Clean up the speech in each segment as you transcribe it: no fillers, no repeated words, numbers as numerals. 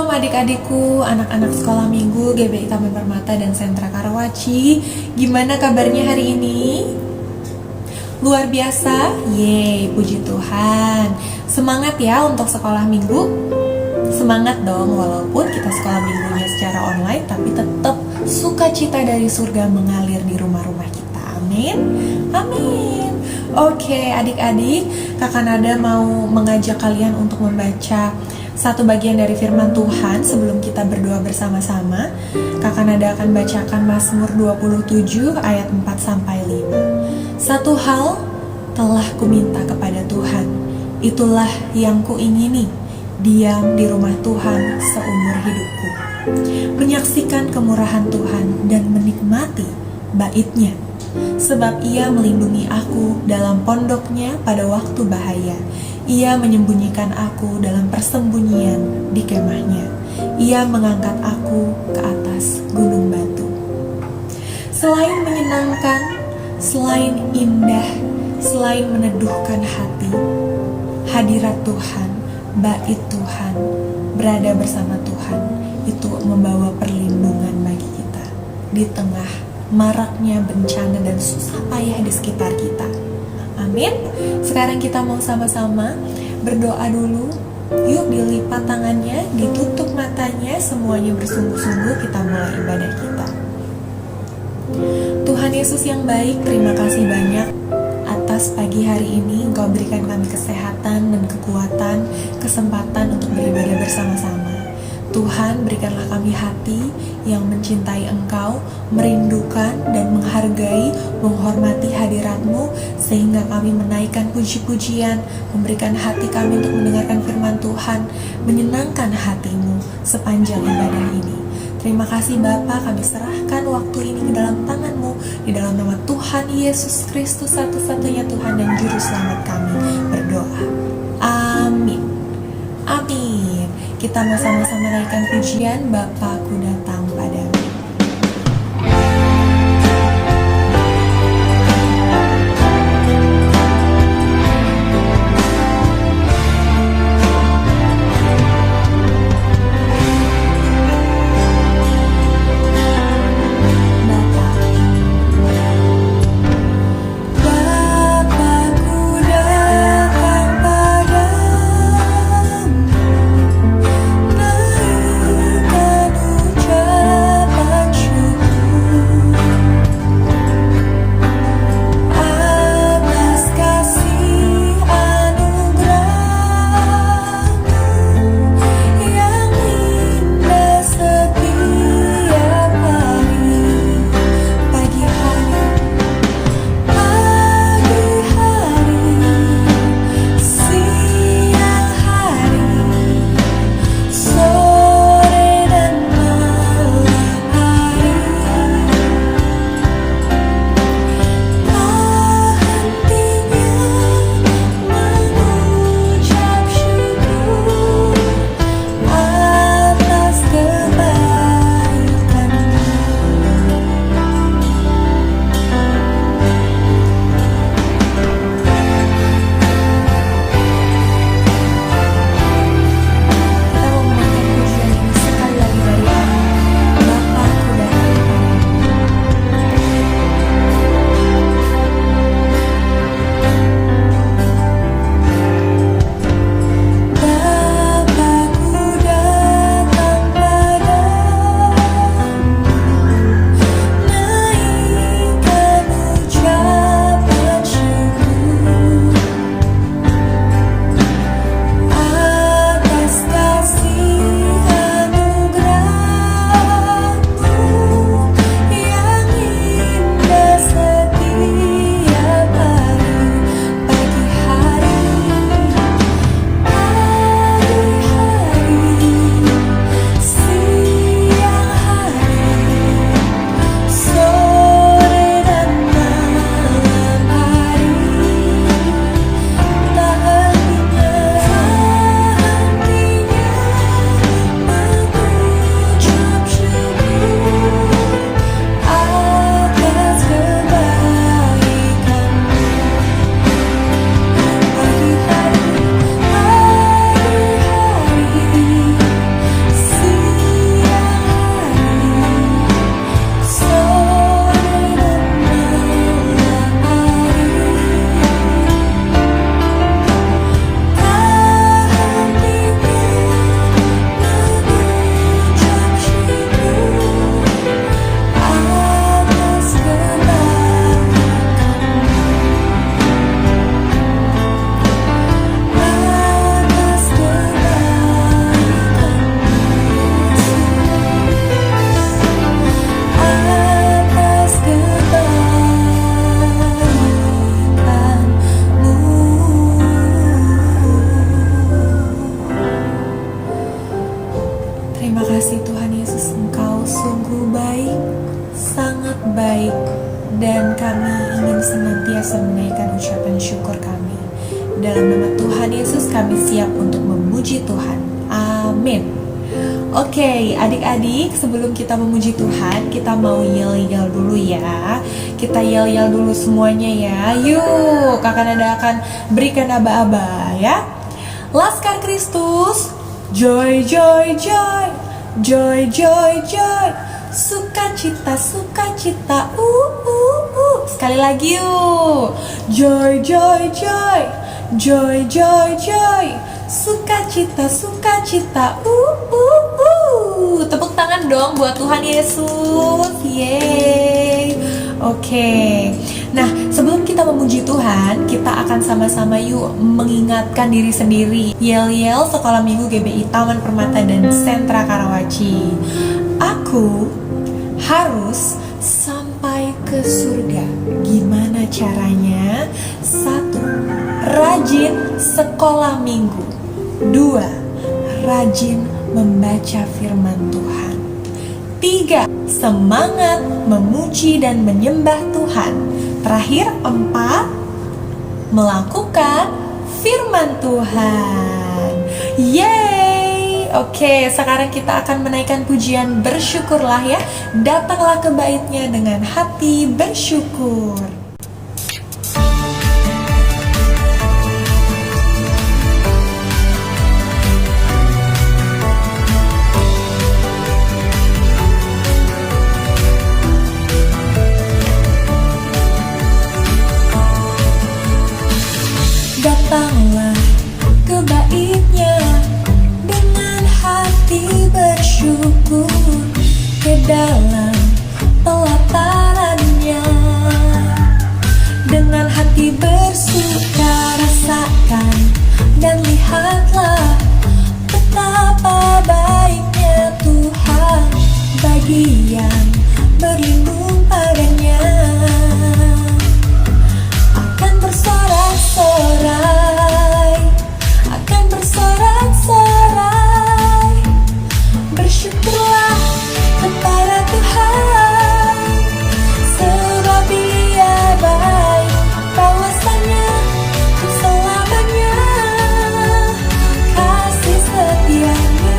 Shalom adik-adikku, anak-anak sekolah minggu GBI Taman Permata dan Sentra Karawaci. Gimana kabarnya hari ini? Luar biasa? Yeay, puji Tuhan. Semangat ya untuk sekolah minggu. Semangat dong, walaupun kita sekolah minggunya secara online, tapi tetap sukacita dari surga mengalir di rumah-rumah kita. Amin. Amin. Oke, adik-adik, Kakak Nada mau mengajak kalian untuk membaca satu bagian dari firman Tuhan sebelum kita berdoa bersama-sama. Kakak Nada akan bacakan Mazmur 27 ayat 4-5. Satu hal telah kuminta kepada Tuhan, itulah yang kuingini, diam di rumah Tuhan seumur hidupku, menyaksikan kemurahan Tuhan dan menikmati bait-Nya. Sebab Ia melindungi aku dalam pondoknya pada waktu bahaya. Ia menyembunyikan aku dalam persembunyian di kemahnya. Ia mengangkat aku ke atas gunung batu. Selain menyenangkan, selain indah, selain meneduhkan hati, hadirat Tuhan, bait Tuhan, berada bersama Tuhan, itu membawa perlindungan bagi kita di tengah maraknya bencana dan susah payah di sekitar kita. Amin. Sekarang kita mau sama-sama berdoa dulu. Yuk, dilipat tangannya, ditutup matanya, semuanya bersungguh-sungguh kita mulai ibadah kita. Tuhan Yesus yang baik, terima kasih banyak atas pagi hari ini Engkau berikan kami kesehatan dan kekuatan, kesempatan untuk beribadah bersama-sama. Tuhan, berikanlah kami hati yang mencintai Engkau, merindukan dan menghargai, menghormati hadirat-Mu, sehingga kami menaikkan puji-pujian, memberikan hati kami untuk mendengarkan firman Tuhan, menyenangkan hati-Mu sepanjang ibadah ini. Terima kasih Bapa, kami serahkan waktu ini ke dalam tangan-Mu, di dalam nama Tuhan Yesus Kristus, satu-satunya Tuhan dan Juru Selamat kami berdoa. Amin. Amin. Kita mau sama-sama naikkan pujian, Bapakku datang padamu. Naikkan Terima kasih Tuhan Yesus, Engkau sungguh baik, sangat baik, dan kami ingin senantiasa menaikkan ucapan syukur kami. Dalam nama Tuhan Yesus kami siap untuk memuji Tuhan. Amin. Oke, adik-adik, sebelum kita memuji Tuhan, kita mau yel-yel dulu ya. Kita yel-yel dulu semuanya ya. Yuk, kakak Nada akan berikan aba-aba ya. Laskar Kristus, joy, joy, joy, joy, joy, joy, sukacita, sukacita, Sekali lagi yuk, joy, joy, joy, joy, joy, joy, sukacita, sukacita, Tepuk tangan dong buat Tuhan Yesus, yeay. Oke, nah sebelum kita memuji Tuhan, kita akan sama-sama yuk mengingatkan diri sendiri. Yel-yel Sekolah Minggu GBI Taman Permata dan Sentra Karawaci. Aku harus sampai ke surga. Gimana caranya? 1. Rajin sekolah minggu. 2. Rajin membaca firman Tuhan. 3. Semangat memuji dan menyembah Tuhan. Terakhir 4. Melakukan firman Tuhan. Yeay. Oke, sekarang kita akan menaikkan pujian bersyukurlah ya. Datanglah ke baitnya dengan hati bersyukur. Datanglah ke baitnya dengan hati bersyukur, ke dalam pelatarannya dengan hati bersuka rasakan dan lihatlah betapa baiknya Tuhan bagi yang berlindung padanya. Akan bersorak-sorai, akan bersorak-sorai, bersyukurlah kepada Tuhan, sebab Dia baik, balasannya untuk selamanya, kasih setianya.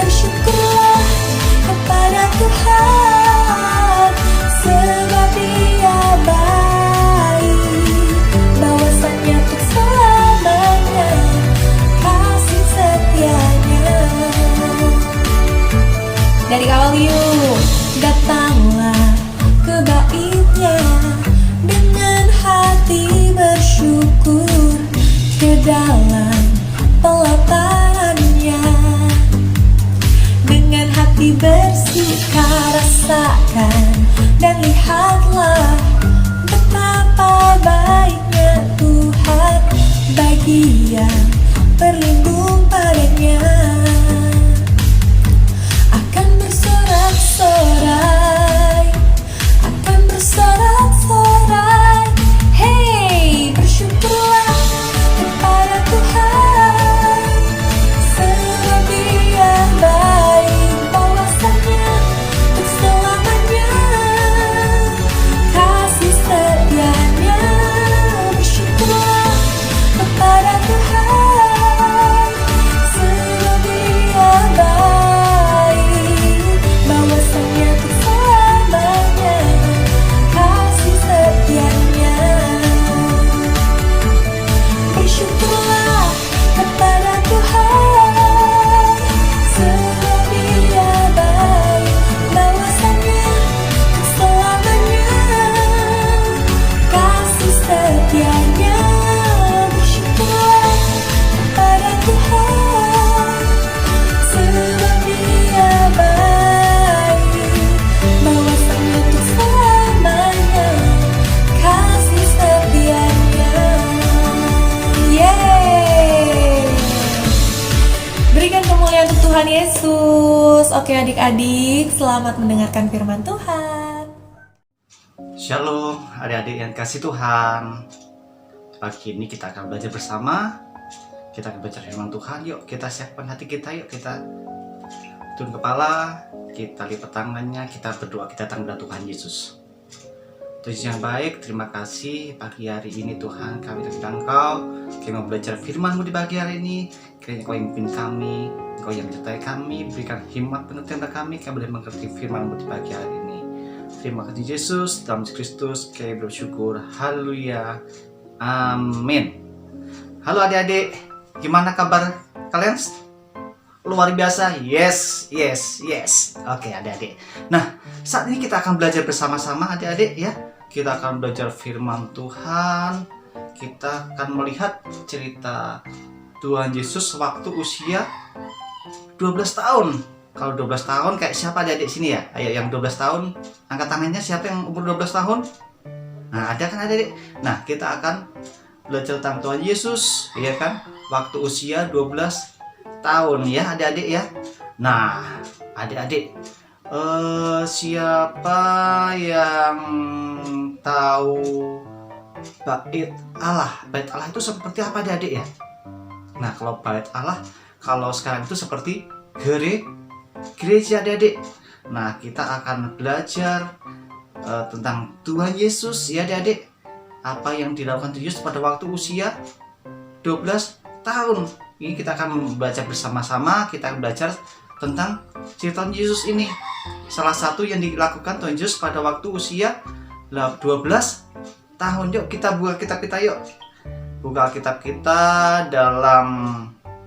Bersyukurlah kepada Tuhan, sebab Dia baik, balasannya untuk selamanya, kasih setianya. Dari awal yuk, datanglah ke baitnya dengan hati bersyukur, ke dalam pelatarannya dengan hati bersuka rasakan dan lihatlah betapa baiknya Tuhan bagi yang berlindung padanya. Akan bersorak-sorai, akan bersorak-sorai, hey, bersyukurlah kepada Tuhan, sebab Dia baik, balasannya untuk selamanya, kasih setianya. Bersyukurlah kepada Tuhan, sebab Dia baik, balasannya untuk selamanya, kasih setianya. Bersyukurlah kepada Tuhan, sebab Dia baik, balasannya untuk selamanya, kasih setianya. Bersyukurlah kepada Tuhan, sebab Dia baik, balasannya untuk selamanya, kasih setianya. Yeay. Berikan kemuliaan untuk Tuhan Yesus. Oke adik-adik, selamat mendengarkan firman Tuhan. Shalom adik-adik yang kasih Tuhan. Pagi ini kita akan belajar bersama. Kita akan belajar firman Tuhan. Yuk kita siapkan hati kita. Yuk kita turun kepala, kita lipat tangannya, kita berdoa, kita datang kepada Tuhan Yesus. Tuhan yang baik, terima kasih pagi hari ini Tuhan, kami datang Engkau, kami mau belajar firman-Mu di pagi hari ini. Kiranya Engkau yang pimpin kami, Engkau yang menyertai kami, berikan hikmat pengertian kepada kami boleh mengerti firman-Mu di pagi hari ini. Terima kasih Yesus, dalam Kristus kami bersyukur, haleluya, amin. Halo adik-adik, gimana kabar kalian? Luar biasa, yes. Oke adik-adik. Nah, saat ini kita akan belajar bersama-sama adik-adik ya. Kita akan belajar firman Tuhan. Kita akan melihat cerita Tuhan Yesus waktu usia 12 tahun. Kalau 12 tahun kayak siapa adik-adik sini ya? Ayo yang 12 tahun, angkat tangannya siapa yang umur 12 tahun? Nah, ada kan adik-adik? Nah, kita akan belajar tentang Tuhan Yesus, ya kan? Waktu usia 12 tahun ya adik-adik ya. Nah adik-adik, siapa yang tahu bait Allah? Bait Allah itu seperti apa adik-adik ya? Nah kalau bait Allah, kalau sekarang itu seperti gereja adik-adik. Nah kita akan belajar tentang Tuhan Yesus ya adik-adik. Apa yang dilakukan Tuhan Yesus pada waktu usia 12 tahun. Ini kita akan membaca bersama-sama, kita akan belajar tentang cerita Yesus ini. Salah satu yang dilakukan Tuhan Yesus pada waktu usia 12 tahun. Yuk kita buka kitab kita yuk. Buka kitab kita dalam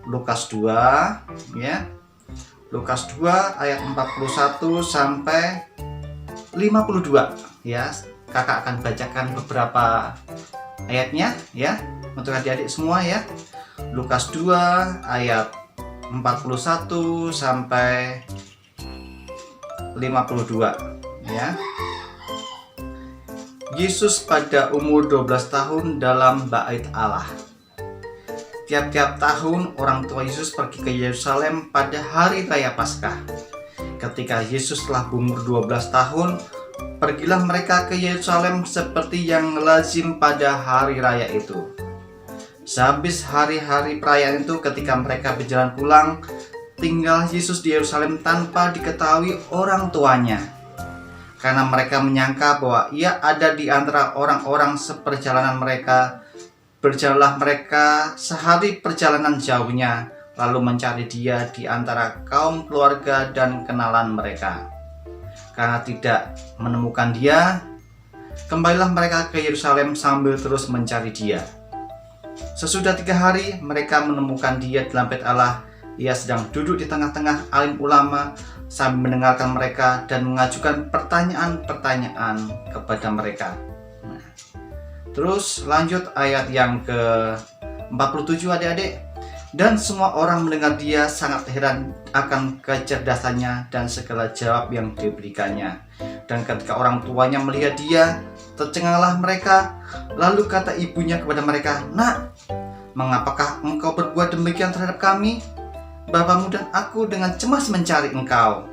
Lukas 2 ya. Lukas 2 ayat 41 sampai 52 ya. Kakak akan bacakan beberapa ayatnya ya untuk adik-adik semua ya. Lukas 2 ayat 41 sampai 52 ya. Yesus pada umur 12 tahun dalam bait Allah. Tiap-tiap tahun orang tua Yesus pergi ke Yerusalem pada hari raya Paskah. Ketika Yesus telah berumur 12 tahun, pergilah mereka ke Yerusalem seperti yang lazim pada hari raya itu. Sehabis hari-hari perayaan itu, ketika mereka berjalan pulang, tinggal Yesus di Yerusalem tanpa diketahui orang tuanya. Karena mereka menyangka bahwa ia ada di antara orang-orang seperjalanan mereka. Berjalanlah mereka sehari perjalanan jauhnya, lalu mencari dia di antara kaum keluarga dan kenalan mereka. Karena tidak menemukan dia, kembalilah mereka ke Yerusalem sambil terus mencari dia. Sesudah 3 hari, mereka menemukan dia dalam bait Allah. Ia sedang duduk di tengah-tengah alim ulama sambil mendengarkan mereka dan mengajukan pertanyaan-pertanyaan kepada mereka. Nah, terus lanjut ayat yang ke-47 adik-adik. Dan semua orang mendengar dia sangat heran akan kecerdasannya dan segala jawab yang diberikannya. Dan ketika orang tuanya melihat dia, tercenganglah mereka. Lalu kata ibunya kepada mereka, "Nak, mengapakah engkau berbuat demikian terhadap kami? Bapamu dan aku dengan cemas mencari engkau."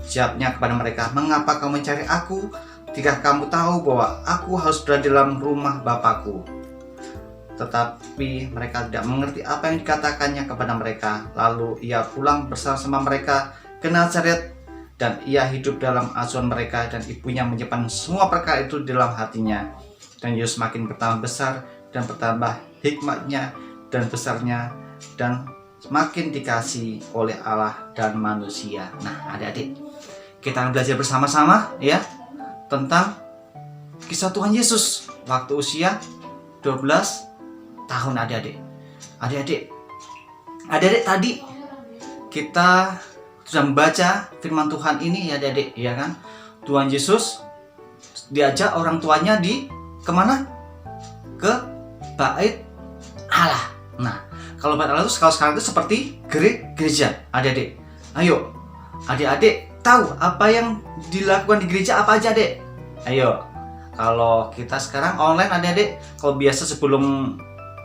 Jawabnya kepada mereka, "Mengapa kamu mencari aku? Jika kamu tahu bahwa aku harus berada dalam rumah Bapakku." Tetapi mereka tidak mengerti apa yang dikatakannya kepada mereka. Lalu ia pulang bersama-sama mereka ke Nazaret, dan ia hidup dalam asuhan mereka, dan ibunya menyimpan semua perkara itu dalam hatinya. Dan Yesus makin bertambah besar dan bertambah hikmatnya dan besarnya, dan semakin dikasihi oleh Allah dan manusia. Nah adik-adik, kita akan belajar bersama-sama ya tentang kisah Tuhan Yesus waktu usia 12 tahun adik-adik. Adik-adik tadi kita sudah membaca firman Tuhan ini ya adik-adik, ya kan? Tuhan Yesus diajak orang tuanya kemana? Ke bait Allah. Nah, kalau bait Allah itu kalau sekarang itu seperti gereja, adik-adik. Ayo, adik-adik tahu apa yang dilakukan di gereja apa aja, adik? Ayo, kalau kita sekarang online adik-adik, kalau biasa sebelum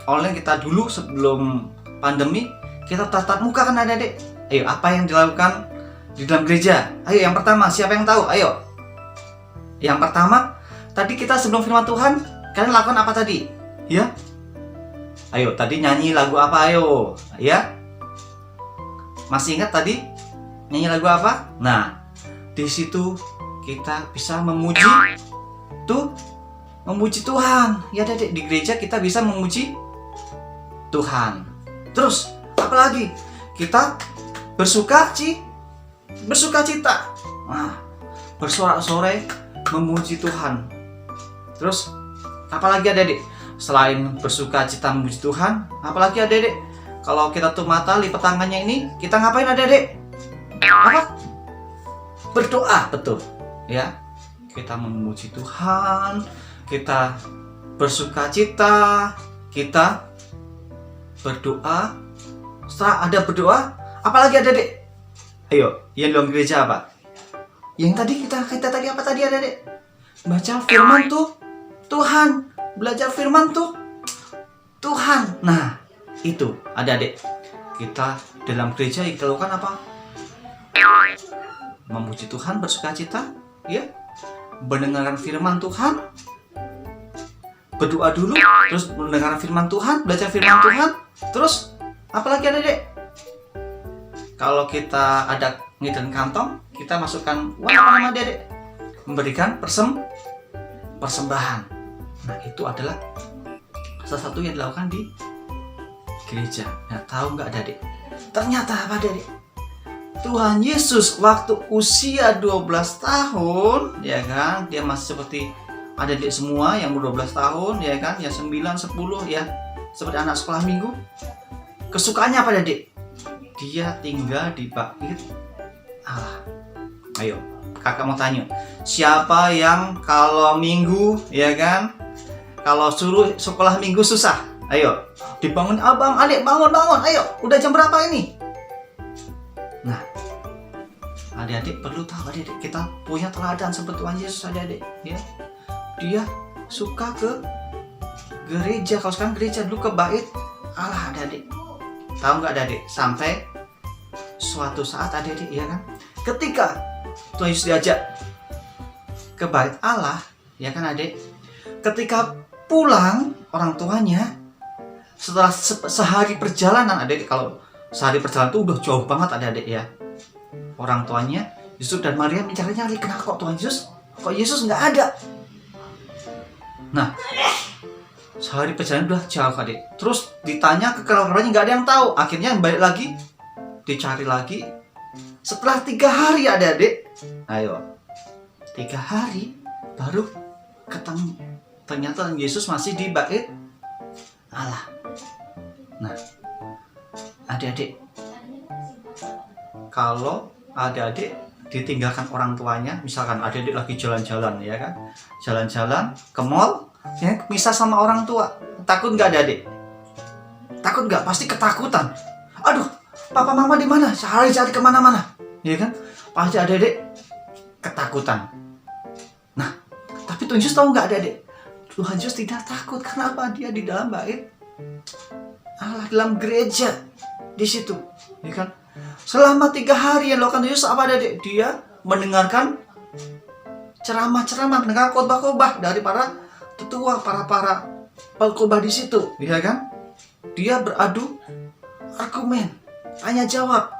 online kita dulu sebelum pandemi kita tatap muka kan adik-adik. Ayo, apa yang dilakukan di dalam gereja? Ayo, yang pertama siapa yang tahu? Ayo. Yang pertama, tadi kita sebelum firman Tuhan, kalian lakukan apa tadi? Ya? Ayo, tadi nyanyi lagu apa? Ayo, ya? Masih ingat tadi? Nyanyi lagu apa? Nah, di situ kita bisa memuji memuji Tuhan. Ya adik, di gereja kita bisa memuji Tuhan. Terus, apalagi? Kita bersuka cita. Nah, bersorak-sorai memuji Tuhan. Terus, apalagi adik? Selain bersuka cita memuji Tuhan, apalagi adik? Kalau kita tutup mata, lipat tangannya ini, kita ngapain adik? Apa? Berdoa, betul. Ya, kita memuji Tuhan, kita bersuka cita, kita berdoa. Setelah ada berdoa, apalagi adik? Ayo, yang dalam gereja apa? Yang tadi kita tadi apa tadi adik? Baca firman Tuhan, belajar firman Tuhan. Nah, itu adik-adik, kita dalam gereja kita lakukan apa? Memuji Tuhan, bersuka cita, ya, mendengarkan firman Tuhan, berdoa dulu, terus mendengarkan firman Tuhan, belajar firman Tuhan, terus apalagi adik-adik? Kalau kita ada ngiden kantong, kita masukkan uang apa nama adik-adik? Memberikan persembahan. Nah, itu adalah salah satu yang dilakukan di gereja. Nah, tahu nggak adik? Ternyata apa adik? Tuhan Yesus waktu usia 12 tahun, ya kan, dia masih seperti adik-adik semua yang ber-12 tahun, ya kan, yang 9, 10, ya, seperti anak sekolah minggu. Kesukaannya apa adik? Dia tinggal di bait Allah. Ayo, kakak mau tanya, siapa yang kalau minggu, ya kan, kalau suruh sekolah minggu susah? Ayo, dibangun, abang, adik, bangun, ayo, udah jam berapa ini? Nah, adik-adik perlu tahu, adik-adik, kita punya teladan seperti Tuhan Yesus, adik-adik, ya. Dia suka ke gereja, kalau sekarang gereja, dulu ke bait Allah, adik-adik. Tahu nggak adik-adik? Sampai suatu saat adik-adik, ya kan, ketika Tuhan Yesus diajak ke bait Allah, ya kan adik, ketika pulang orang tuanya, setelah sehari perjalanan adik, kalau sehari perjalanan itu udah jauh banget adik-adik, ya, orang tuanya Yusuf dan Maria mencari-nyari, kenapa kok Tuhan Yesus, kok Yesus nggak ada. Nah, sehari perjalanan udah jauh adik, terus ditanya ke kerabat-kerabatnya, nggak ada yang tahu. Akhirnya balik lagi, dicari lagi. Setelah 3 hari adik-adik, ayo, 3 hari baru ketemu. Ternyata Yesus masih di bait Allah. Nah, adik-adik, kalau adik-adik ditinggalkan orang tuanya, misalkan adik-adik lagi jalan-jalan, ya kan, jalan-jalan ke mall, ya, misal sama orang tua, takut nggak adik-adik? Takut nggak? Pasti ketakutan. Aduh, papa mama di mana? Cari kemana-mana, ya kan? Pasti adik-adik ketakutan. Nah, tapi Tuhan Yesus tahu nggak adik-adik? Tuhan Yesus tidak takut. Kenapa? Dia di dalam bait Allah, dalam gereja, di situ, ya kan? Selama 3 hari yang dilakukan Yesus apa adik? Dia mendengarkan ceramah-ceramah, mendengar khotbah-khotbah dari para tetua, para pengkhotbah di situ, ya kan? Dia beradu argumen, tanya jawab,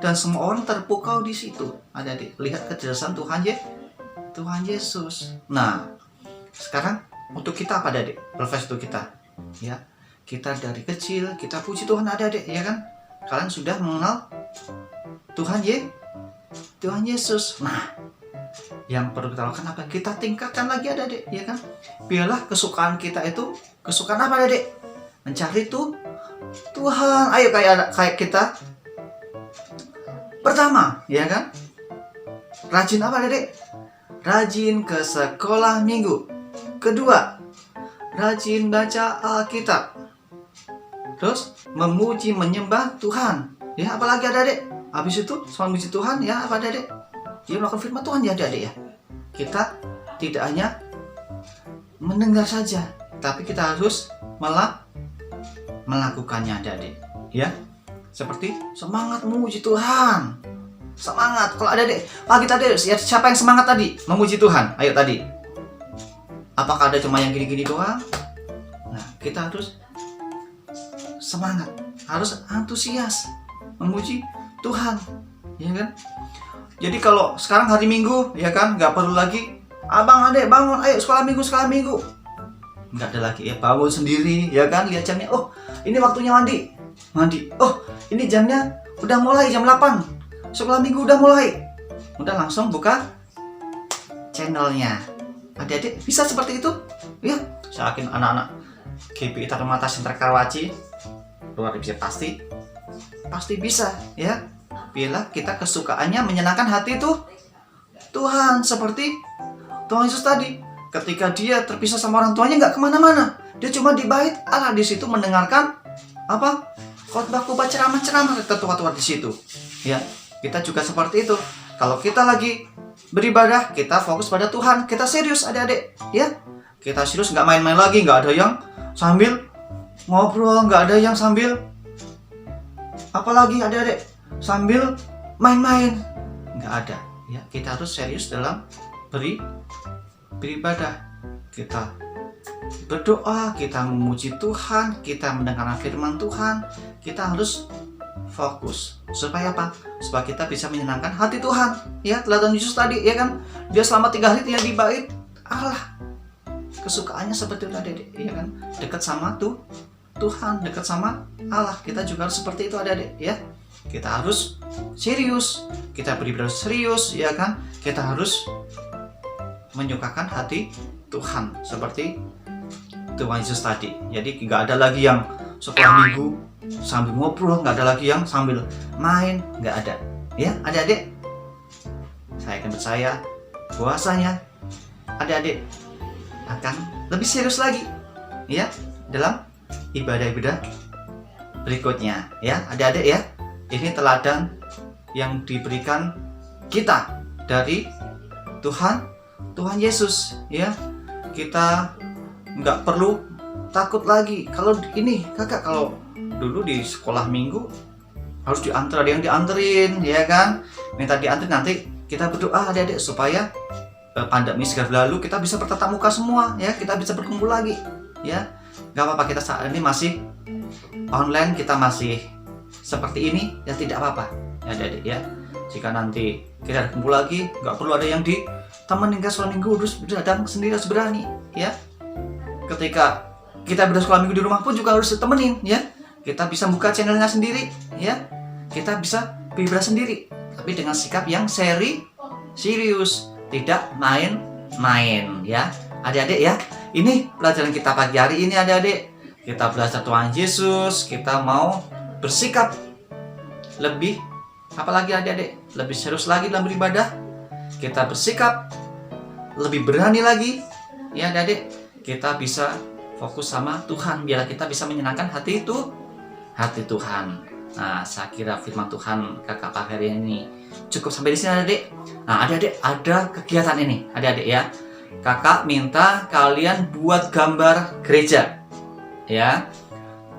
dan semua orang terpukau di situ. Adik-adik, lihat kecerdasan Tuhan Yesus. Nah, sekarang untuk kita apa adik? Profesi untuk kita, ya, kita dari kecil kita puji Tuhan adik-adik, ya kan? Kalian sudah mengenal Tuhan Yesus. Nah, yang perlu kita lakukan apa? Kita tingkatkan lagi adik-adik, ya kan? Biarlah kesukaan kita itu kesukaan apa adik? Mencari Tuhan. Ayo kayak kita pertama, ya kan? Rajin apa adik? Rajin ke sekolah minggu. Kedua, rajin baca Alkitab. Terus memuji menyembah Tuhan. Ya, apalagi adik-adik? Habis itu selalu memuji Tuhan, ya, apa adik-adik? Dia melakukan firman Tuhan, ya adik-adik, ya. Kita tidak hanya mendengar saja, tapi kita harus melakukannya adik-adik, ya. Seperti semangat memuji Tuhan. Semangat. Kalau adik-adik, kita adik, siapa yang semangat tadi memuji Tuhan? Ayo tadi. Apakah ada cuma yang gini-gini doang? Nah, kita harus semangat, harus antusias memuji Tuhan. ya kan? Jadi kalau sekarang hari Minggu, ya kan, nggak perlu lagi, abang, adek, bangun, ayo sekolah minggu. Nggak ada lagi, ya bangun sendiri, ya kan, lihat jamnya, oh ini waktunya mandi, oh ini jamnya udah mulai jam 8, sekolah minggu udah mulai, udah langsung buka channelnya. Adik-adik bisa seperti itu, ya. Saya yakin anak-anak GBI Tarunamata Sentra Karawaci luar biasa pasti bisa, ya. Bila kita kesukaannya menyenangkan hati tuh Tuhan, seperti Tuhan Yesus tadi, ketika dia terpisah sama orang tuanya nggak kemana-mana, dia cuma di bait Allah, di situ mendengarkan apa, khotbah ceramah tetua-tua di situ, ya. Kita juga seperti itu. Kalau kita lagi beribadah, kita fokus pada Tuhan, kita serius adik-adik, ya. Kita serius, nggak main-main lagi, nggak ada yang sambil ngobrol, nggak ada yang sambil apalagi adik-adik sambil main-main, nggak ada, ya. Kita harus serius dalam beribadah. Kita berdoa, kita memuji Tuhan, kita mendengarkan firman Tuhan. Kita harus fokus supaya apa? Supaya kita bisa menyenangkan hati Tuhan, ya. Teladan Yesus tadi, ya kan, dia selama 3 hari dia di bait Allah. Kesukaannya seperti itu adik-adik, ya kan, dekat sama Tuhan, dekat sama Allah. Kita juga harus seperti itu adik-adik, ya. Kita harus serius, kita beribadah serius, ya kan. Kita harus menyukakan hati Tuhan seperti Tuhan Yesus tadi. Jadi nggak ada lagi yang setelah minggu sambil ngobrol, nggak ada lagi yang sambil main, nggak ada, ya adik-adik. Saya akan percaya bahwasanya adik-adik akan lebih serius lagi, ya, dalam ibadah-ibadah berikutnya, ya adik-adik, ya. Ini teladan yang diberikan kita dari Tuhan Yesus, ya. Kita nggak perlu takut lagi. Kalau ini kakak, kalau dulu di sekolah minggu harus diantar, ada yang dianterin, ya kan, minta dianterin, nanti kita berdoa adik-adik supaya pandemi segera berlalu, kita bisa bertatap muka semua, ya, kita bisa berkumpul lagi, ya. Nggak apa-apa, kita saat ini masih online, kita masih seperti ini, ya tidak apa-apa, ya adik-adik, ya. Jika nanti kita kumpul lagi, nggak perlu ada yang ditemenin ke sekolah minggu, terus datang sendiri, harus berani, ya. Ketika kita sekolah minggu di rumah pun juga harus ditemenin, ya. Kita bisa buka channelnya sendiri, ya. Kita bisa beribadah sendiri, tapi dengan sikap yang serius, tidak main-main, ya adik-adik, ya. Ini pelajaran kita pagi hari ini adik-adik. Kita belajar Tuhan Yesus, kita mau bersikap lebih, apalagi adik-adik, lebih serius lagi dalam beribadah. Kita bersikap lebih berani lagi, ya adik-adik. Kita bisa fokus sama Tuhan, biar kita bisa menyenangkan hati Tuhan. Nah, saya kira firman Tuhan kakak pagi hari ini cukup sampai di sini adik-adik. Nah, adik-adik, ada kegiatan ini adik-adik, ya. Kakak minta kalian buat gambar gereja, ya.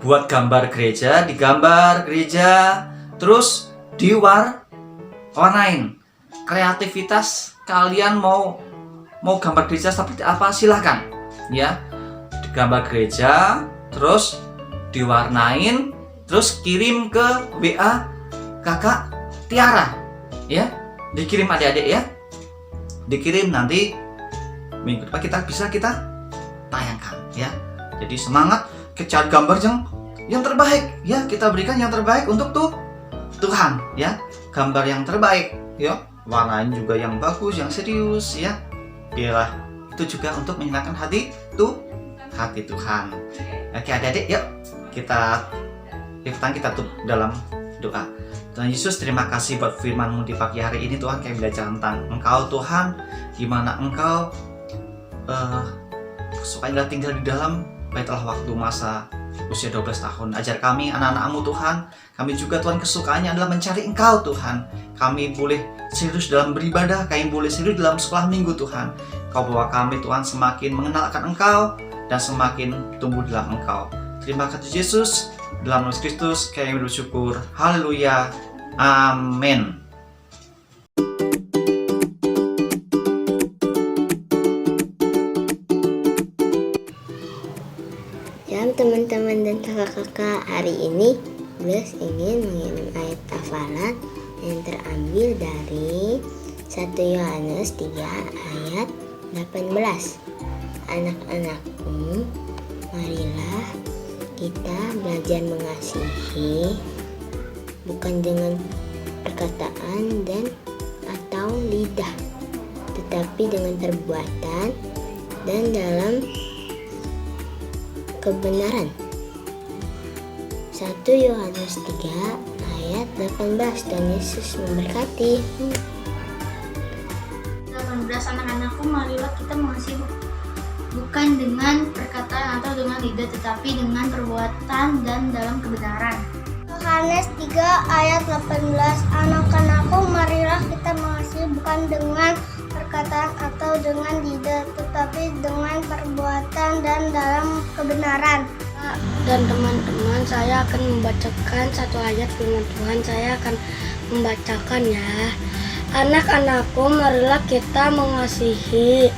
Buat gambar gereja, digambar gereja, terus diwarnain. Kreativitas kalian mau gambar gereja seperti apa, silahkan, ya. Gambar gereja, terus diwarnain, terus kirim ke WA kakak Tiara, ya. Dikirim adik-adik, ya. Dikirim, nanti minggu depan kita tayangkan, ya. Jadi semangat, cari gambar yang terbaik, ya. Kita berikan yang terbaik untuk Tuhan, ya. Gambar yang terbaik, ya. Warnanya juga yang bagus, yang serius, ya. Biarlah itu juga untuk menyenangkan hati Tuhan. Oke adik-adik, yuk kita tutup dalam doa. Tuhan Yesus, terima kasih buat firman-Mu di pagi hari ini Tuhan. Kami belajar tentang Engkau Tuhan, gimana Engkau supaya tinggal di dalam bait Allah waktu masa usia 12 tahun. Ajar kami anak-anak-Mu Tuhan. Kami juga Tuhan kesukaannya adalah mencari Engkau Tuhan. Kami boleh serius dalam beribadah, kami boleh serius dalam sekolah minggu Tuhan. Kau bawa kami Tuhan semakin mengenalkan Engkau dan semakin tumbuh dalam Engkau. Terima kasih Yesus, dalam nama Kristus kami bersyukur. Haleluya. Amin. Shalom teman-teman dan kakak-kakak. Hari ini Blas ingin mengirim ayat hafalan yang terambil dari 1 Yohanes 3 ayat 18. Anak-anakku, marilah kita belajar mengasihi, bukan dengan perkataan dan atau lidah, tetapi dengan perbuatan dan dalam kebenaran. 1 Yohanes 3 ayat 18. Dan Yesus memberkati. 18. Anak-anakku, marilah kita mengasihi bukan dengan perkataan atau dengan lidah, tetapi dengan perbuatan dan dalam kebenaran. Yohanes 3 ayat 18. Anak-anakku, marilah kita mengasihi bukan dengan perkataan atau dengan lidah, tetapi dengan perbuatan dan dalam kebenaran. Dan teman-teman, saya akan membacakan satu ayat firman Tuhan. Saya akan membacakan ya. Anak-anakku, marilah kita mengasihi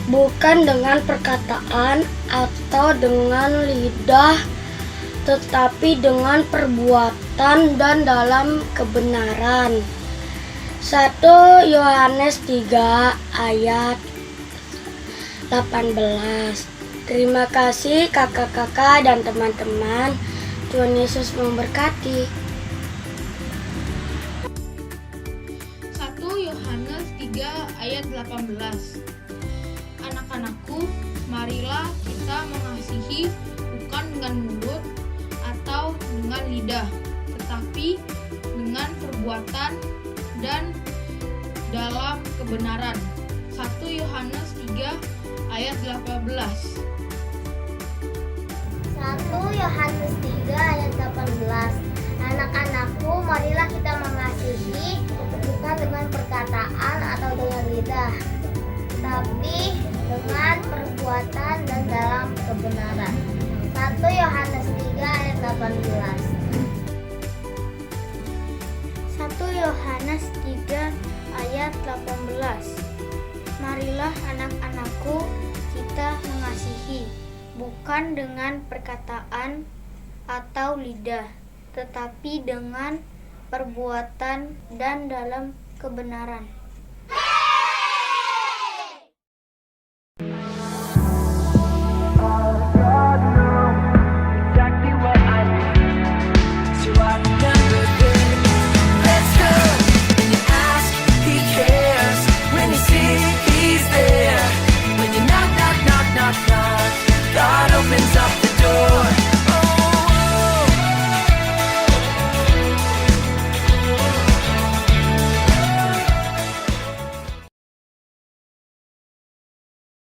bukan dengan perkataan atau dengan lidah, tetapi dengan perbuatan dan dalam kebenaran. 1 Yohanes 3 ayat 18. Terima kasih kakak-kakak dan teman-teman. Tuhan Yesus memberkati. 1 Yohanes 3 ayat 18. Anak-anakku, marilah kita mengasihi bukan dengan mulut atau dengan lidah, tetapi dengan perbuatan dan dalam kebenaran. 1 Yohanes 3 ayat 18. 1 Yohanes 3 ayat 18. Anak-anakku, marilah kita mengasihi bukan dengan perkataan atau dengan lidah, tapi dengan perbuatan dan dalam kebenaran. 1 Yohanes 3 ayat 18. 1 Yohanes 3 ayat 18. Marilah anak-anakku kita mengasihi bukan dengan perkataan atau lidah, tetapi dengan perbuatan dan dalam kebenaran.